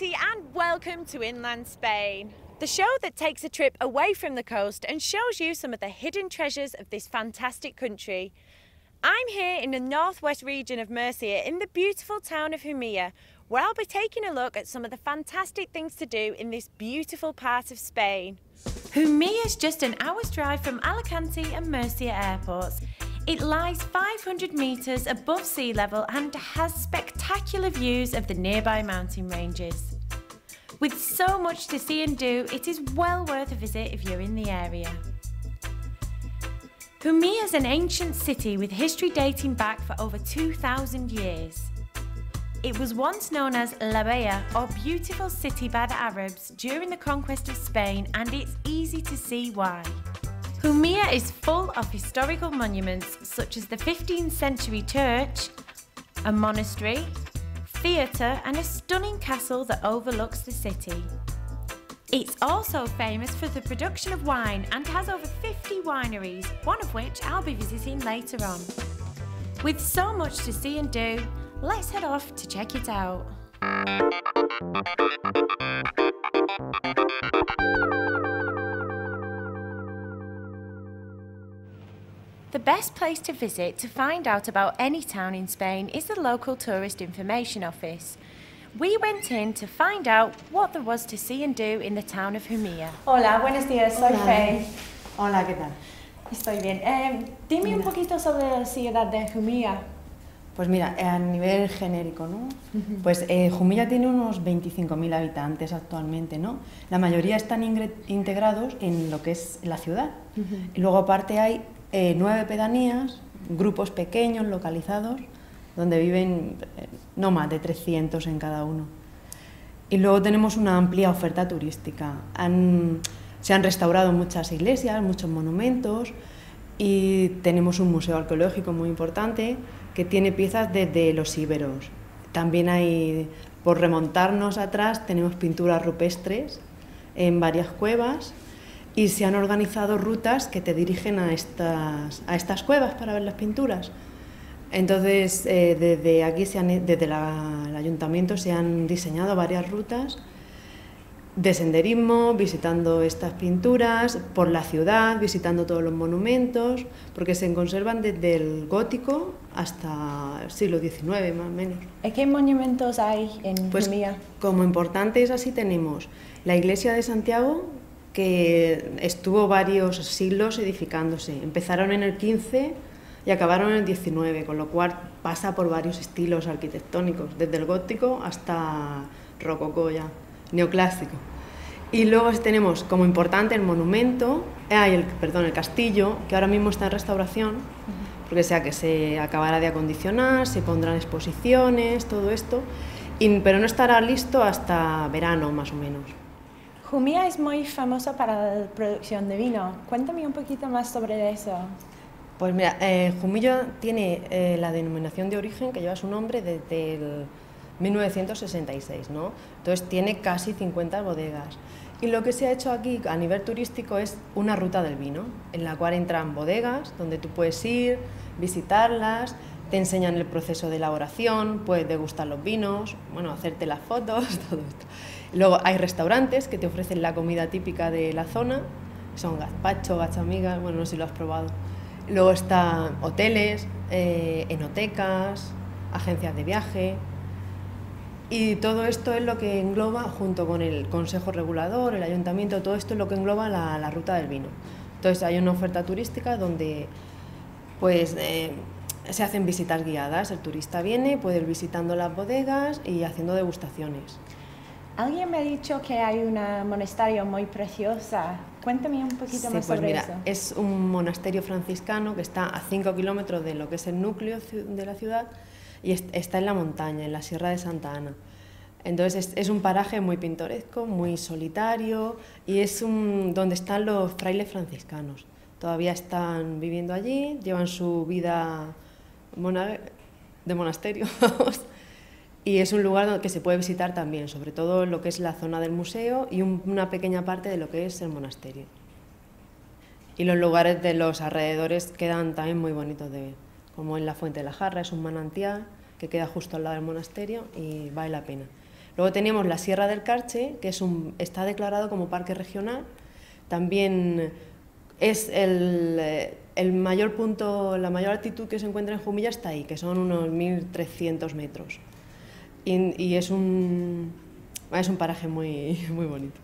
Katie and welcome to Inland Spain, the show that takes a trip away from the coast and shows you some of the hidden treasures of this fantastic country. I'm here in the northwest region of Murcia in the beautiful town of Murcia, where I'll be taking a look at some of the fantastic things to do in this beautiful part of Spain. Murcia is just an hour's drive from Alicante and Murcia airports. It lies 500 metres above sea level and has spectacular views of the nearby mountain ranges. With so much to see and do, it is well worth a visit if you're in the area. Murcia is an ancient city with history dating back for over 2,000 years. It was once known as La Bella, or Beautiful City by the Arabs, during the conquest of Spain, and it's easy to see why. Murcia is full of historical monuments such as the 15th century church, a monastery, theatre and a stunning castle that overlooks the city. It's also famous for the production of wine and has over 50 wineries, one of which I'll be visiting later on. With so much to see and do, let's head off to check it out. The best place to visit to find out about any town in Spain is the local tourist information office. We went in to find out what there was to see and do in the town of Murcia. Hola, buenos días, soy Faye. Hola, ¿qué tal? Estoy bien. Dime un poquito sobre la ciudad de Murcia. Pues mira, a nivel genérico, ¿no? Pues Murcia tiene unos 25.000 habitantes actualmente, ¿no? La mayoría están integrados en lo que es la ciudad. Y luego aparte hay 9 pedanías, grupos pequeños, localizados, donde viven no más de 300 en cada uno. Y luego tenemos una amplia oferta turística. Se han restaurado muchas iglesias, muchos monumentos y tenemos un museo arqueológico muy importante que tiene piezas desde los íberos. También hay, por remontarnos atrás, tenemos pinturas rupestres en varias cuevas y se han organizado rutas que te dirigen a estas cuevas para ver las pinturas. Entonces, desde aquí, desde el ayuntamiento, se han diseñado varias rutas de senderismo, visitando estas pinturas, por la ciudad, visitando todos los monumentos, porque se conservan desde el gótico hasta el siglo XIX, más o menos. ¿Qué monumentos hay en Murcia? Como importantes, así tenemos la iglesia de Santiago, que estuvo varios siglos edificándose. Empezaron en el 15 y acabaron en el 19, con lo cual pasa por varios estilos arquitectónicos, desde el gótico hasta rococó ya, neoclásico. Y luego tenemos como importante el monumento, el castillo, que ahora mismo está en restauración, porque que se acabará de acondicionar, se pondrán exposiciones, todo esto, pero no estará listo hasta verano más o menos. Murcia es muy famosa para la producción de vino. Cuéntame un poquito más sobre eso. Pues mira, Murcia tiene la denominación de origen que lleva su nombre desde el 1966, ¿no? Entonces tiene casi 50 bodegas. Y lo que se ha hecho aquí a nivel turístico es una ruta del vino, en la cual entran bodegas donde tú puedes ir, visitarlas, te enseñan el proceso de elaboración, puedes degustar los vinos, bueno, hacerte las fotos, todo esto. Luego hay restaurantes que te ofrecen la comida típica de la zona, son gazpacho, gachamigas, bueno, no sé si lo has probado. Luego están hoteles, enotecas, agencias de viaje, y todo esto es lo que engloba, junto con el Consejo Regulador, el Ayuntamiento, todo esto es lo que engloba la ruta del vino. Entonces hay una oferta turística donde pues, se hacen visitas guiadas, el turista viene, puede ir visitando las bodegas y haciendo degustaciones. Alguien me ha dicho que hay un monasterio muy preciosa. Cuéntame un poquito más sobre eso. Es un monasterio franciscano que está a 5 kilómetros de lo que es el núcleo de la ciudad y está en la montaña, en la Sierra de Santa Ana. Entonces es un paraje muy pintoresco, muy solitario y es donde están los frailes franciscanos. Todavía están viviendo allí, llevan su vida de monasterio. Y es un lugar que se puede visitar también, sobre todo lo que es la zona del museo y una pequeña parte de lo que es el monasterio. Y los lugares de los alrededores quedan también muy bonitos de ver, como en la Fuente de la Jarra, es un manantial que queda justo al lado del monasterio y vale la pena. Luego tenemos la Sierra del Carche, que está declarado como parque regional. También es el mayor punto, la mayor altitud que se encuentra en Jumilla está ahí, que son unos 1.300 metros. Y es un paraje muy, muy bonito.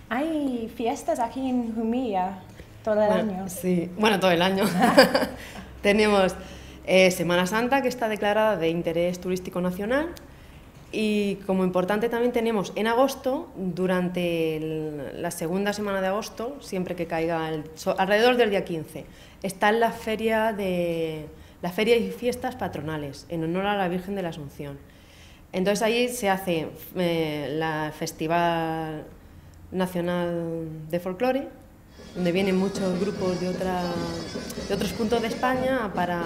¿Hay fiestas aquí en Jumilla todo el año? Sí, bueno, todo el año. Tenemos Semana Santa, que está declarada de interés turístico nacional, y como importante también tenemos en agosto, durante la segunda semana de agosto, siempre que caiga alrededor del día 15, está la feria y fiestas patronales en honor a la Virgen de la Asunción. Entonces ahí se hace la Festival Nacional de Folclore, donde vienen muchos grupos de otros puntos de España para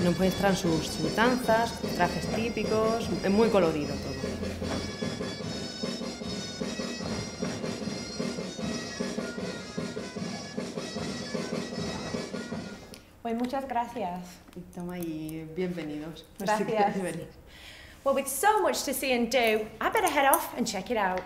nos muestran sus danzas, trajes típicos, es muy colorido todo. Pues muchas gracias. Toma y bienvenidos. Gracias. Well, with so much to see and do, I better head off and check it out.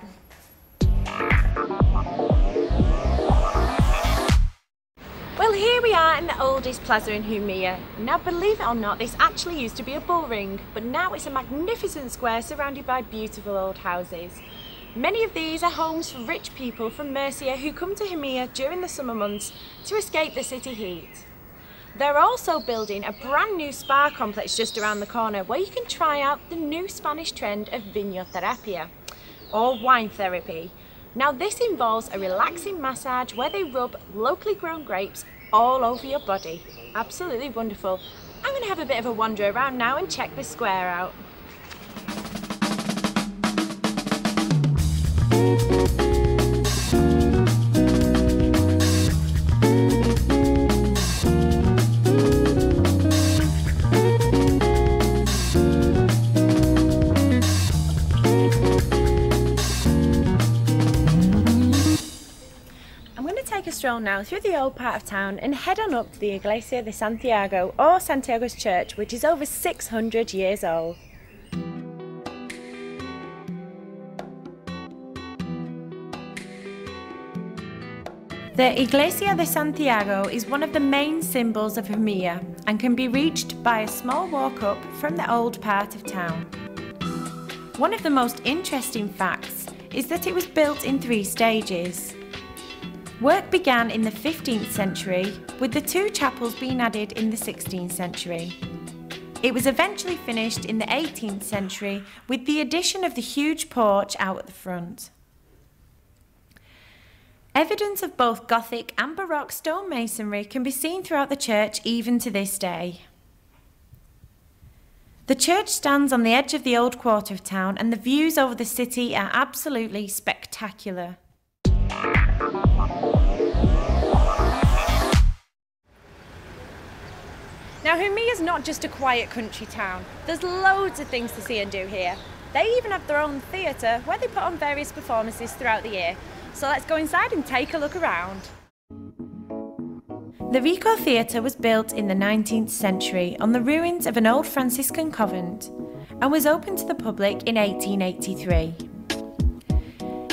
Well, here we are in the oldest plaza in Jumilla. Now, believe it or not, this actually used to be a bull ring, but now it's a magnificent square surrounded by beautiful old houses. Many of these are homes for rich people from Murcia who come to Jumilla during the summer months to escape the city heat. They're also building a brand new spa complex just around the corner where you can try out the new Spanish trend of vinoterapia, or wine therapy. Now this involves a relaxing massage where they rub locally grown grapes all over your body. Absolutely wonderful. I'm going to have a bit of a wander around now and check this square out. Stroll now through the old part of town and head on up to the Iglesia de Santiago, or Santiago's Church, which is over 600 years old. The Iglesia de Santiago is one of the main symbols of Jumilla and can be reached by a small walk up from the old part of town. One of the most interesting facts is that it was built in 3 stages. Work began in the 15th century, with the 2 chapels being added in the 16th century. It was eventually finished in the 18th century with the addition of the huge porch out at the front. Evidence of both Gothic and Baroque stonemasonry can be seen throughout the church even to this day. The church stands on the edge of the old quarter of town, and the views over the city are absolutely spectacular. Now, Jumilla is not just a quiet country town. There's loads of things to see and do here. They even have their own theatre where they put on various performances throughout the year. So let's go inside and take a look around. The Rico Theatre was built in the 19th century on the ruins of an old Franciscan convent and was opened to the public in 1883.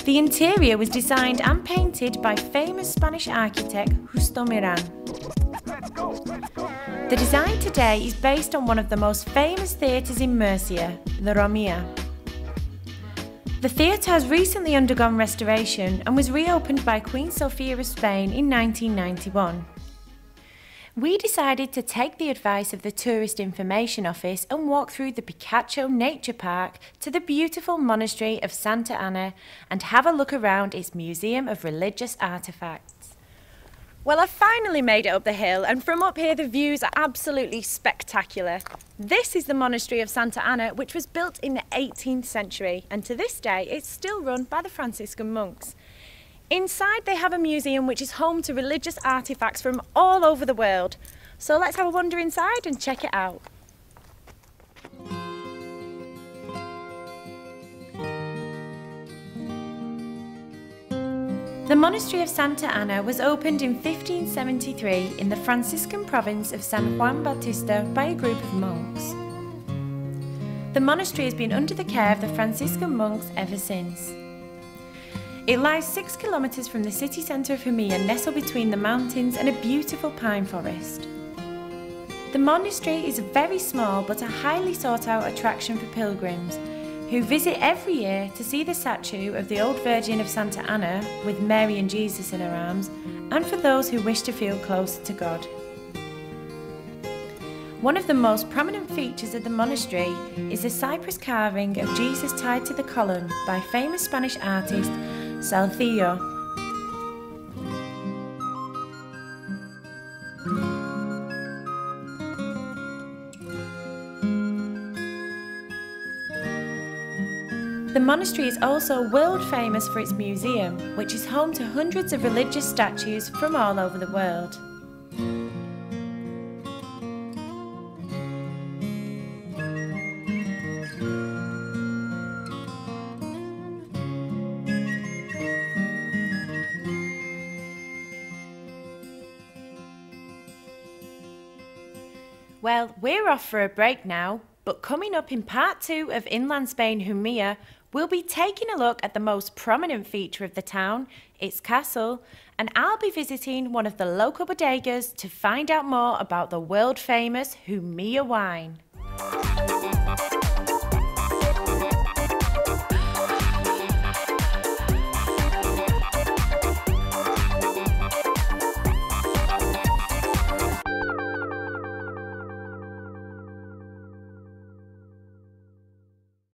The interior was designed and painted by famous Spanish architect Justo Miran. The design today is based on one of the most famous theatres in Murcia, the Romea. The theatre has recently undergone restoration and was reopened by Queen Sofia of Spain in 1991. We decided to take the advice of the Tourist Information Office and walk through the Picacho Nature Park to the beautiful monastery of Santa Ana and have a look around its Museum of Religious Artefacts. Well, I've finally made it up the hill, and from up here the views are absolutely spectacular. This is the monastery of Santa Ana, which was built in the 18th century, and to this day it's still run by the Franciscan monks. Inside they have a museum which is home to religious artefacts from all over the world. So let's have a wander inside and check it out. The monastery of Santa Ana was opened in 1573 in the Franciscan province of San Juan Bautista by a group of monks. The monastery has been under the care of the Franciscan monks ever since. It lies 6 kilometres from the city centre of Jumilla, nestled between the mountains and a beautiful pine forest. The monastery is very small but a highly sought out attraction for pilgrims who visit every year to see the statue of the old Virgin of Santa Anna with Mary and Jesus in her arms, and for those who wish to feel closer to God. One of the most prominent features of the monastery is the cypress carving of Jesus tied to the column by famous Spanish artist Salcillo. The monastery is also world famous for its museum, which is home to hundreds of religious statues from all over the world. Well, we're off for a break now, but coming up in part 2 of Inland Spain Jumilla, we'll be taking a look at the most prominent feature of the town, its castle, and I'll be visiting one of the local bodegas to find out more about the world famous Jumilla wine.